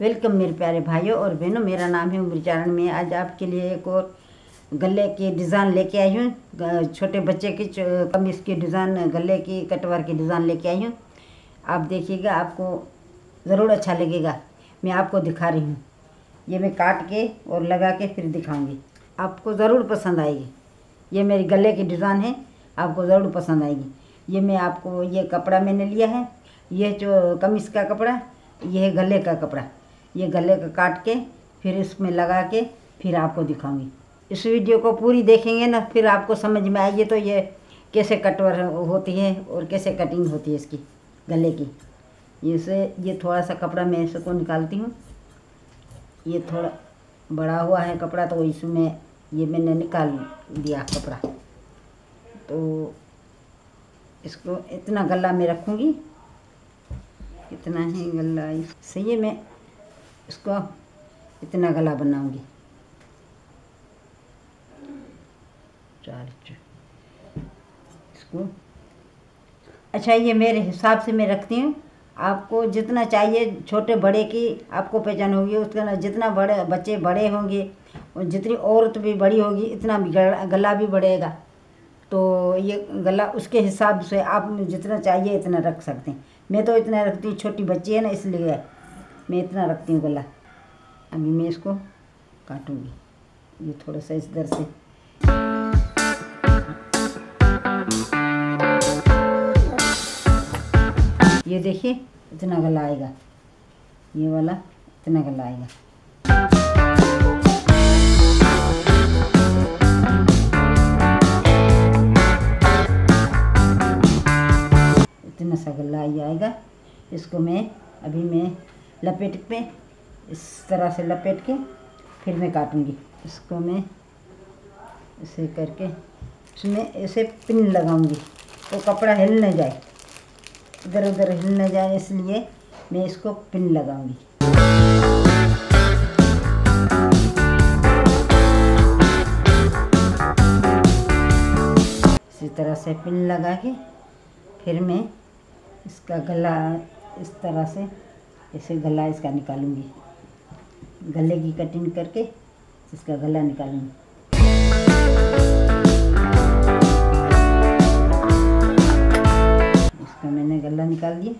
Welcome मेरे प्यारे भाइयों और बहनों, मेरा नाम है उम्रचारण। में आज आपके लिए एक और गले की डिज़ाइन लेके आई हूँ। छोटे बच्चे की कमीज़ की डिज़ाइन, गले की कटवर की डिज़ाइन लेके आई हूँ। आप देखिएगा, आपको ज़रूर अच्छा लगेगा। मैं आपको दिखा रही हूँ, ये मैं काट के और लगा के फिर दिखाऊंगी, आपको ज़रूर पसंद आएगी। ये मेरी गले की डिज़ाइन है, आपको ज़रूर पसंद आएगी। ये मैं आपको, ये कपड़ा मैंने लिया है, ये जो कमीज़ का कपड़ा, ये है गले का कपड़ा। ये गले का काट के फिर इसमें लगा के फिर आपको दिखाऊंगी। इस वीडियो को पूरी देखेंगे ना, फिर आपको समझ में आएगी तो ये कैसे कटवर होती है और कैसे कटिंग होती है इसकी गले की। ये थोड़ा सा कपड़ा मैं इसको निकालती हूँ। ये थोड़ा बड़ा हुआ है कपड़ा, तो इसमें ये मैंने निकाल दिया कपड़ा। तो इसको इतना गला में रखूँगी, इतना ही गला सही। मैं इसको इतना गला बनाऊंगी। इसको अच्छा, ये मेरे हिसाब से मैं रखती हूँ। आपको जितना चाहिए, छोटे बड़े की आपको पहचान होगी, उसका जितना बड़े बच्चे बड़े होंगे और जितनी औरत भी बड़ी होगी, इतना भी गला भी बढ़ेगा। तो ये गला उसके हिसाब से आप जितना चाहिए इतना रख सकते हैं। मैं तो इतना रखती हूँ, छोटी बच्ची है ना, इसलिए मैं इतना रखती हूँ गला। अभी मैं इसको काटूंगी, ये थोड़ा सा इस दर से। ये देखिए, इतना गला आएगा, ये वाला इतना गला आएगा। इतना सा गला आएगा। इसको मैं लपेट पे इस तरह से लपेट के फिर मैं काटूंगी। इसको मैं ऐसे करके इसमें ऐसे पिन लगाऊंगी तो कपड़ा हिल न जाए, इधर उधर हिल न जाए, इसलिए मैं इसको पिन लगाऊंगी। इसी तरह से पिन लगा के फिर मैं इसका गला इस तरह से ऐसे गला इसका निकालूंगी। गले की कटिंग करके इसका गला निकालूंगी। इसका मैंने गला निकाल दिया।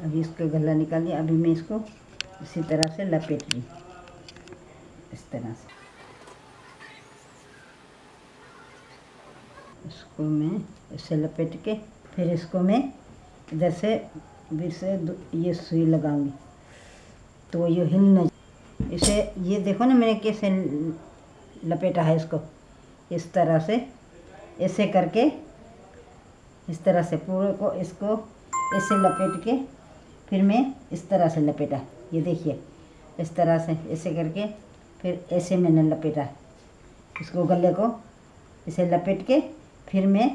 अभी इसका गला निकाल दिया। अभी मैं इसको इसी तरह से लपेट ली, इस तरह से। इसको मैं ऐसे लपेट के फिर इसको मैं इधर से ये सुई लगाऊंगी तो ये हिल न। इसे ये देखो ना, मैंने कैसे लपेटा है इसको, इस तरह से ऐसे करके, इस तरह से पूरे को इसको ऐसे लपेट के फिर मैं इस तरह से लपेटा। ये देखिए, इस तरह से ऐसे करके फिर ऐसे मैंने लपेटा इसको, गले को ऐसे लपेट के फिर मैं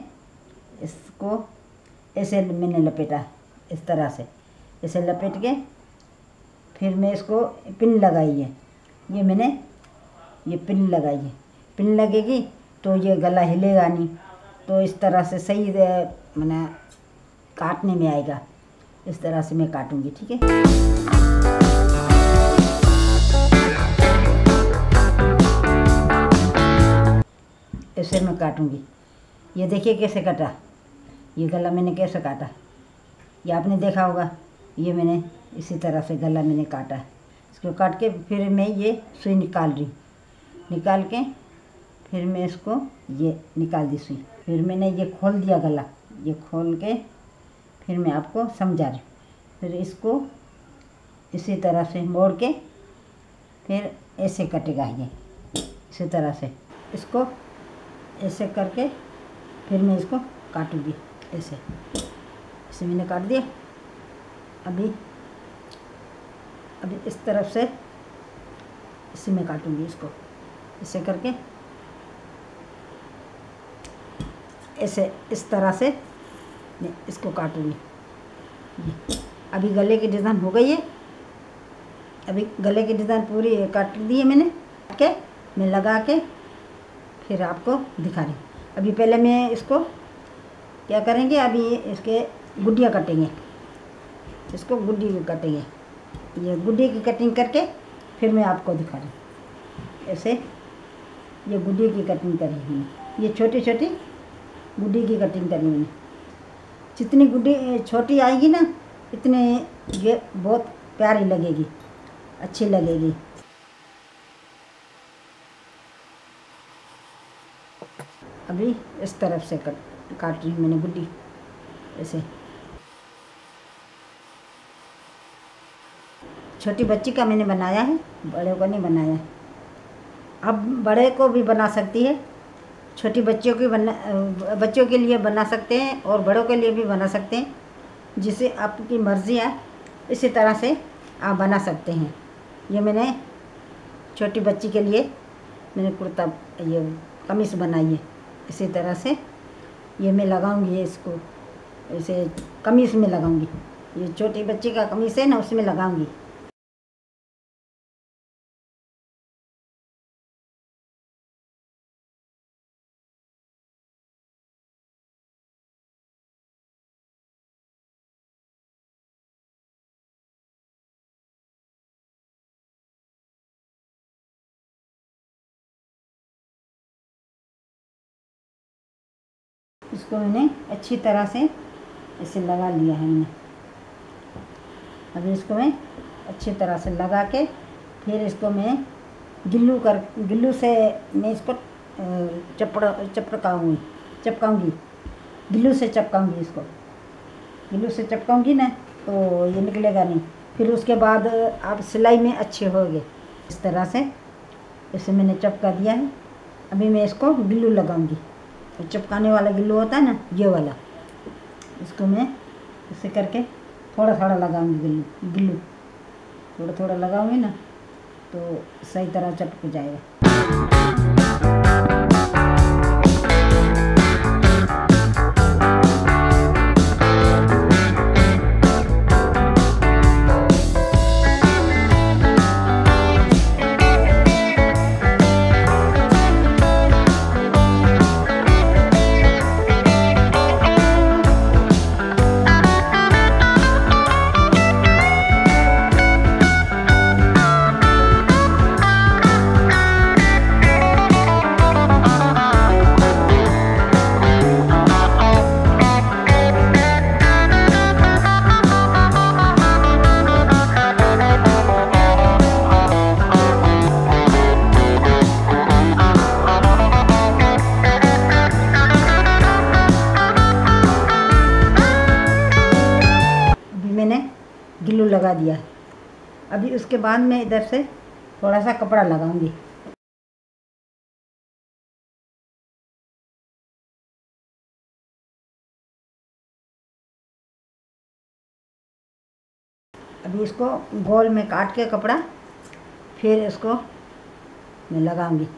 इसको ऐसे मैंने लपेटा, इस तरह से ऐसे लपेट के फिर मैं इसको पिन लगाई है। ये मैंने ये पिन लगाई है। पिन लगेगी तो ये गला हिलेगा नहीं, तो इस तरह से सही मैंने काटने में आएगा। इस तरह से मैं काटूंगी, ठीक है। ऐसे मैं काटूंगी। ये देखिए कैसे कटा, ये गला मैंने कैसे काटा, ये आपने देखा होगा। ये मैंने इसी तरह से गला मैंने काटा है। इसको काट के फिर मैं ये सुई निकाल रही, निकाल के फिर मैं इसको ये निकाल दी सुई। फिर मैंने ये खोल दिया गला, ये खोल के फिर मैं आपको समझा रही। फिर इसको इसी तरह से मोड़ के फिर ऐसे कटेगा, ये इसी तरह से इसको ऐसे करके फिर मैं इसको काटूंगी। ऐसे मैंने काट दिया। अभी इस तरफ से इसी में काटूंगी इसको, ऐसे करके ऐसे इस तरह से मैं इसको काटूंगी। अभी गले की डिज़ाइन हो गई है। अभी गले की डिज़ाइन पूरी काट दी है मैंने, काट के मैं लगा के फिर आपको दिखा रही। अभी पहले मैं इसको क्या करेंगे, अभी इसके गुड्डियाँ कटेंगे, इसको गुड्डी कटेंगे। ये गुड्डी की कटिंग करके फिर मैं आपको दिखा रही हूँ। ऐसे ये गुड्डी की कटिंग करी मैंने, ये छोटी छोटी गुड्डी की कटिंग करी मैंने। जितनी गुड्डी छोटी आएगी ना, इतने ये बहुत प्यारी लगेगी, अच्छी लगेगी। अभी इस तरफ से काट रही हूँ मैंने गुड्डी ऐसे। छोटी बच्ची का मैंने बनाया है, बड़े को नहीं बनाया है। अब बड़े को भी बना सकती है, छोटी बच्चियों की बच्चों के लिए बना सकते हैं और बड़ों के लिए भी बना सकते हैं, जिसे आपकी मर्ज़ी है इसी तरह से आप बना सकते हैं। ये मैंने छोटी बच्ची के लिए मैंने कुर्ता, ये कमीज़ बनाई है। इसी तरह से ये मैं लगाऊंगी, इसको ऐसे कमीज़ में लगाऊंगी। ये छोटी बच्ची का कमीज़ है ना, उसमें लगाऊंगी। इसको मैंने अच्छी तरह से इसे लगा लिया है मैंने। अभी इसको मैं अच्छी तरह से लगा के फिर इसको मैं गिल्लू से मैं इसको चिपकाऊंगी, गिल्लू से चिपकाऊंगी। इसको गिल्लू से चिपकाऊंगी ना तो ये निकलेगा नहीं। फिर उसके बाद आप सिलाई में अच्छे होंगे। इस तरह से इसे मैंने चिपका दिया है। अभी मैं इसको गिल्लू लगाऊंगी, चिपकाने वाला गिल्लू होता है ना, ये वाला। इसको मैं ऐसे करके थोड़ा थोड़ा लगाऊंगी, गिल्लू थोड़ा थोड़ा लगाऊंगी ना तो सही तरह चिपक जाएगा। गिल्लू लगा दिया। अभी उसके बाद मैं इधर से थोड़ा सा कपड़ा लगाऊंगी। अभी इसको गोल में काट के कपड़ा फिर इसको मैं लगाऊंगी।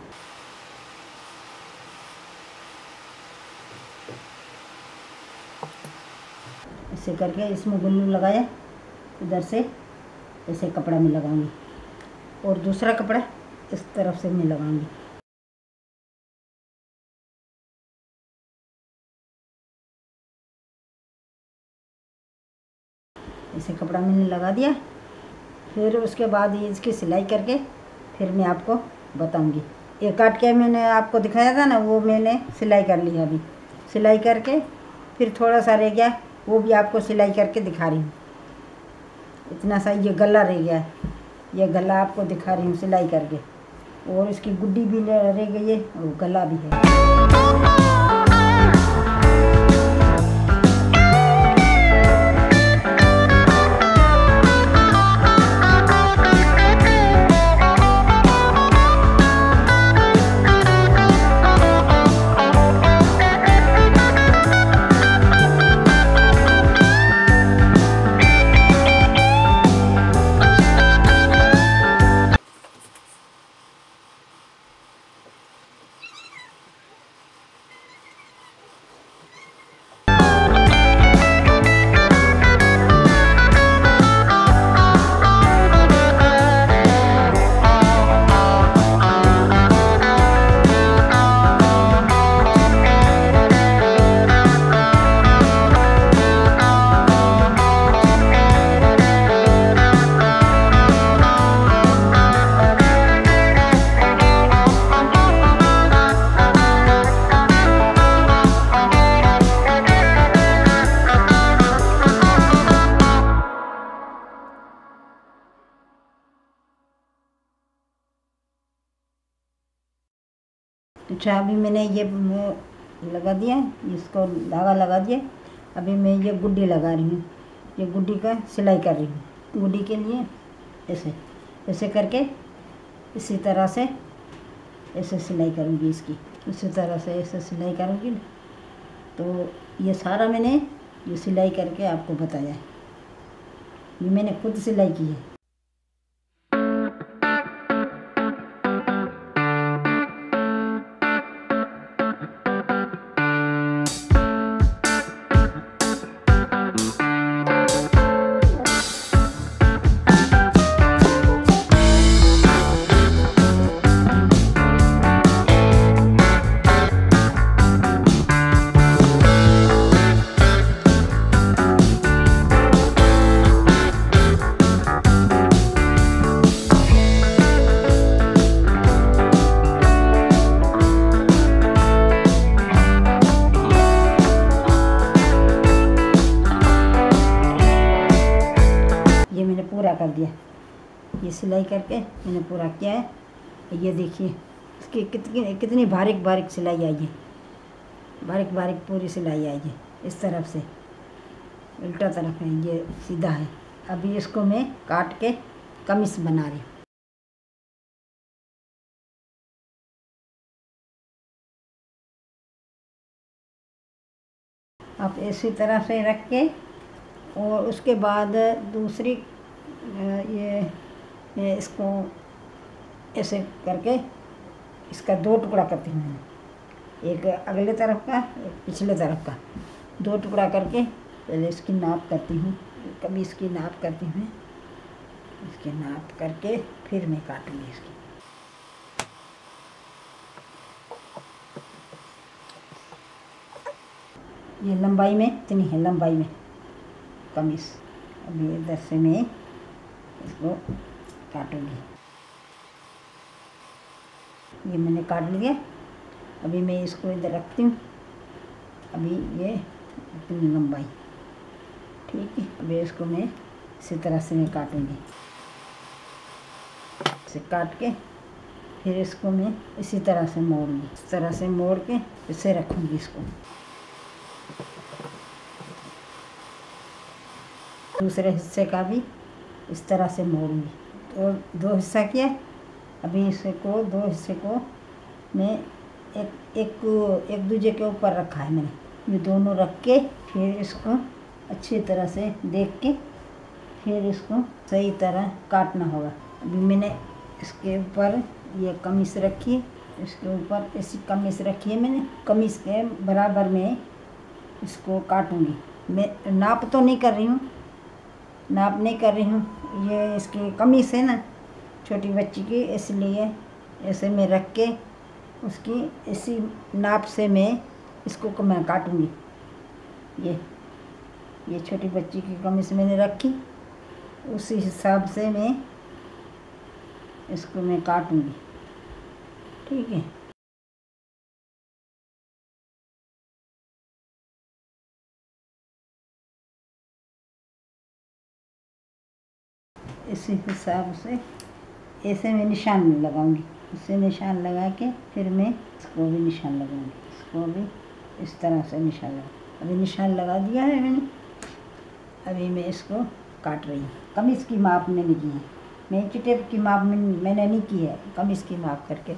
ऐसे करके इसमें गिल्लू लगाया, इधर से ऐसे कपड़ा में लगाऊंगी और दूसरा कपड़ा इस तरफ से मैं लगाऊंगी। ऐसे कपड़ा मैंने लगा दिया। फिर उसके बाद ये इसकी सिलाई करके फिर मैं आपको बताऊंगी। ये काट के मैंने आपको दिखाया था ना, वो मैंने सिलाई कर लिया। अभी सिलाई करके फिर थोड़ा सा रह गया, वो भी आपको सिलाई करके दिखा रही हूँ। इतना सा ये गला रह गया है, ये गला आपको दिखा रही हूँ सिलाई करके। और इसकी गुड्डी भी रह गई है और गला भी है। अच्छा, अभी मैंने ये लगा दिया, इसको धागा लगा दिया। अभी मैं ये गुड्डी लगा रही हूँ। ये गुड्डी का सिलाई कर रही हूँ। गुड्डी के लिए ऐसे ऐसे करके इसी तरह से ऐसे सिलाई करूँगी इसकी। इसी तरह से ऐसे सिलाई करूँगी। तो ये सारा मैंने ये सिलाई करके आपको बताया है। ये मैंने खुद सिलाई की है। पूरा कर दिया। ये सिलाई करके मैंने पूरा किया है। ये देखिए इसकी कितनी बारीक बारीक सिलाई आई है। बारीक बारीक पूरी सिलाई आई है। इस तरफ से उल्टा तरफ है, ये सीधा है। अभी इसको मैं काट के कमीज बना रही हूँ। आप इसी तरह से रख के और उसके बाद दूसरी ये इसको ऐसे करके इसका 2 टुकड़ा करती हूँ मैंने। एक अगले तरफ का, एक पिछले तरफ का। 2 टुकड़ा करके पहले इसकी नाप करती हूँ। कभी इसकी नाप करती हूँ। इसकी नाप करके फिर मैं काटूँगी इसकी। ये लंबाई में इतनी है, लंबाई में कमीज। अभी इधर से मैं इसको काटूंगी। ये मैंने काट लिया। अभी मैं इसको इधर रखती हूँ। अभी ये इतनी लंबाई, ठीक है। अभी इसको मैं इसी तरह से मैं काटूंगी। इसे काट के फिर इसको मैं इसी तरह से मोड़ूंगी। इस तरह से मोड़ के इसे रखूंगी इसको। दूसरे हिस्से का भी इस तरह से मोड़ूंगी। तो 2 हिस्सा किया। अभी इसको 2 हिस्से को मैं एक दूसरे के ऊपर रखा है मैंने। ये दोनों रख के फिर इसको अच्छी तरह से देख के फिर इसको सही तरह काटना होगा। अभी मैंने इसके ऊपर ये कमीज रखी है। इसके ऊपर ऐसी कमीज रखी है मैंने। कमीज के बराबर में इसको काटूंगी। मैं नाप तो नहीं कर रही हूँ, नाप नहीं कर रही हूँ। ये इसकी कमीज है ना छोटी बच्ची की, इसलिए ऐसे मैं रख के उसकी इसी नाप से मैं इसको मैं काटूँगी। ये छोटी बच्ची की कमीज मैंने रखी, उसी हिसाब से मैं इसको मैं काटूँगी, ठीक है। इसी हिसाब से ऐसे मैं निशान लगाऊंगी। इससे निशान लगा के फिर मैं इसको भी निशान लगाऊंगी। इसको भी इस तरह से निशान लगा। अभी निशान लगा दिया है मैंने। अभी मैं इसको काट रही हूँ। कमीज़ की माप मैंने की है। मैं टेप की माप मैंने नहीं की है। कमीज़ की माप करके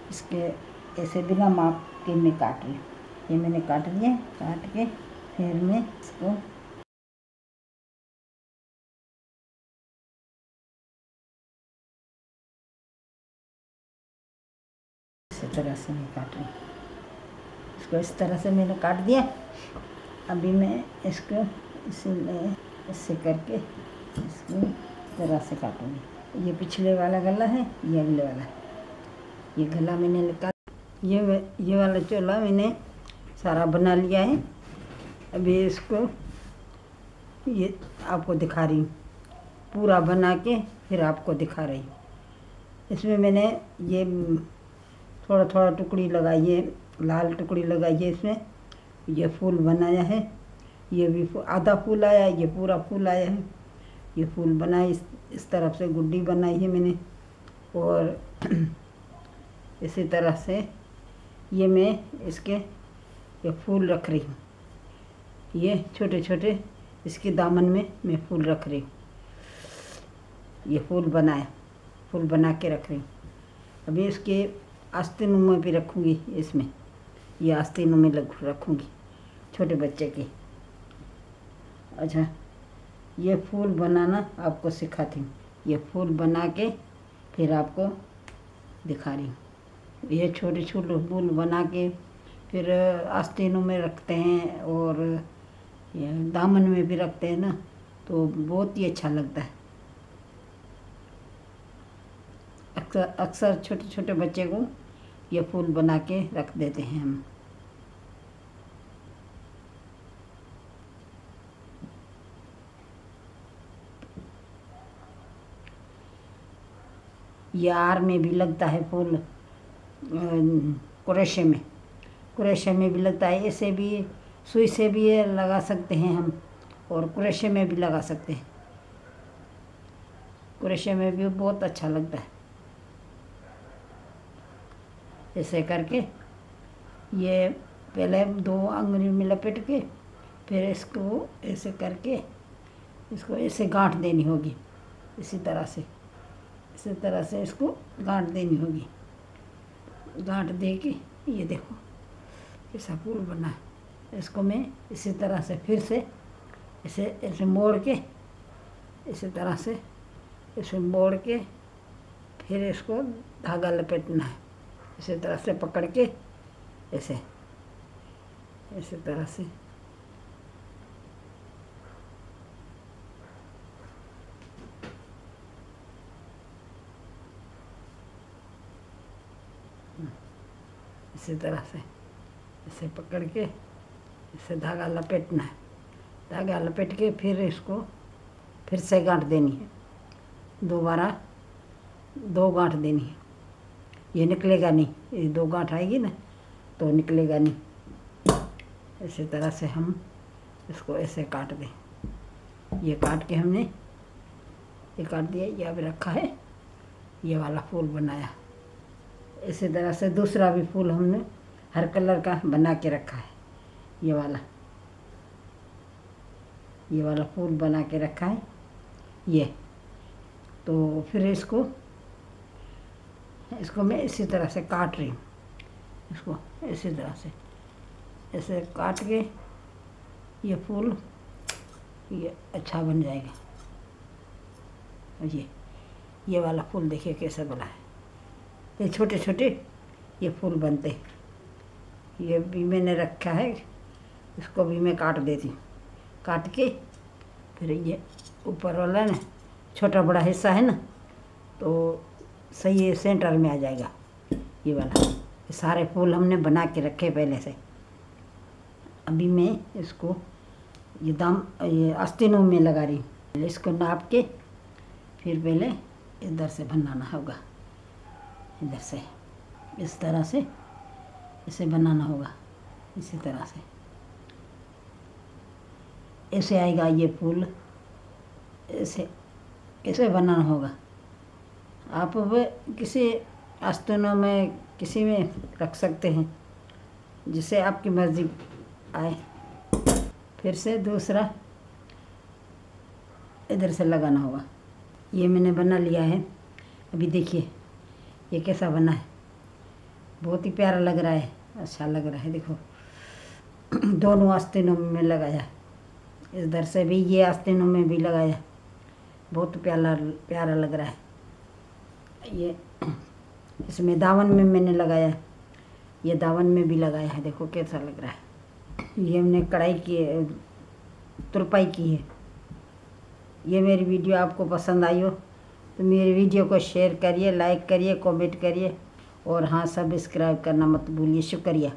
इसके ऐसे बिना माप के मैं काट रही हूँ। ये मैंने काट लिया। काट के फिर मैं इसको इसी तरह से मैं काट रही हूँ। इसको इस तरह से मैंने काट दिया। अभी मैं इसको इससे करके इसको इस तरह से काटूँगी। ये पिछले वाला गला है, ये अगले वाला है। ये गला मैंने निकाल, ये वाला चोला मैंने सारा बना लिया है। अभी इसको ये आपको दिखा रही हूँ, पूरा बना के फिर आपको दिखा रही हूँ। इसमें मैंने ये थोड़ा थोड़ा टुकड़ी लगाई है, लाल टुकड़ी लगाई है। इसमें ये फूल बनाया है। ये भी आधा फूल आया है, ये पूरा फूल आया है। ये फूल बनाई, इस तरफ से गुड्डी बनाई है मैंने। और इसी तरह से ये मैं इसके ये फूल रख रही हूँ। ये छोटे छोटे इसके दामन में मैं फूल रख रही हूँ। ये फूल बना के रख रही हूँ। अभी इसके आस्तीनों में भी रखूँगी। इसमें ये आस्तीनों में रखूँगी छोटे बच्चे की। अच्छा, ये फूल बनाना आपको सिखाती हूँ। ये फूल बना के फिर आपको दिखा रही हूँ। ये छोटे छोटे फूल बना के फिर आस्तीनों में रखते हैं और ये दामन में भी रखते हैं ना, तो बहुत ही अच्छा लगता है। अक्सर छोटे छोटे बच्चे को ये फूल बना के रख देते हैं हम। ये आर में भी लगता है फूल, कुरेशे में भी लगता है। ऐसे भी सुई से भी ये लगा सकते हैं हम, और कुरेशे में भी लगा सकते हैं। कुरेशे में भी बहुत अच्छा लगता है। ऐसे करके ये पहले 2 अंगुली में लपेट के फिर इसको ऐसे करके इसको ऐसे गांठ देनी होगी। इसी तरह से इसको गांठ देनी होगी। गांठ दे के ये देखो कैसा फूल बना है। इसको मैं इसी तरह से फिर से ऐसे मोड़ के इसी तरह से इसे मोड़ के फिर इसको धागा लपेटना है। इसी तरह से पकड़ के ऐसे इसी तरह से इसी तरह से इसे पकड़ के इसे धागा लपेटना है। धागा लपेट के फिर इसको फिर से गांठ देनी है। दोबारा 2 गांठ देनी है। ये निकलेगा नहीं, ये 2 गांठ आएगी ना तो निकलेगा नहीं। इसी तरह से हम इसको ऐसे काट दें। ये काट के हमने ये काट दिया। ये अभी रखा है, ये वाला फूल बनाया। इसी तरह से दूसरा भी फूल हमने हर कलर का बना के रखा है। ये वाला फूल बना के रखा है। ये तो फिर इसको मैं इसी तरह से काट रही हूँ। इसको इसी तरह से ऐसे काट के ये फूल ये अच्छा बन जाएगा। ये वाला फूल देखिए कैसे बना है। ये छोटे छोटे ये फूल बनते हैं। ये भी मैंने रखा है, इसको भी मैं काट देती हूँ। काट के फिर ये ऊपर वाला ना छोटा बड़ा हिस्सा है ना, तो सही है, सेंटर में आ जाएगा ये वाला। ये सारे फूल हमने बना के रखे पहले से। अभी मैं इसको ये आस्तीनों में लगा रही हूँ। इसको नाप के फिर पहले इधर से बनाना होगा। इधर से इस तरह से इसे बनाना होगा। इसी तरह से ऐसे आएगा ये फूल। ऐसे बनाना होगा। आप किसी आस्तीनों में किसी में रख सकते हैं, जिसे आपकी मर्जी आए। फिर से दूसरा इधर से लगाना होगा। ये मैंने बना लिया है। अभी देखिए ये कैसा बना है। बहुत ही प्यारा लग रहा है, अच्छा लग रहा है। देखो दोनों आस्तीनों में लगाया, इधर से भी ये आस्तीनों में भी लगाया। बहुत प्यारा लग रहा है। ये इसमें दामन में मैंने लगाया, ये दामन में भी लगाया है। देखो कैसा लग रहा है। ये हमने कढ़ाई की तुरपाई की है। ये मेरी वीडियो आपको पसंद आई हो तो मेरी वीडियो को शेयर करिए, लाइक करिए, कमेंट करिए और हाँ सब्सक्राइब करना मत भूलिए। शुक्रिया।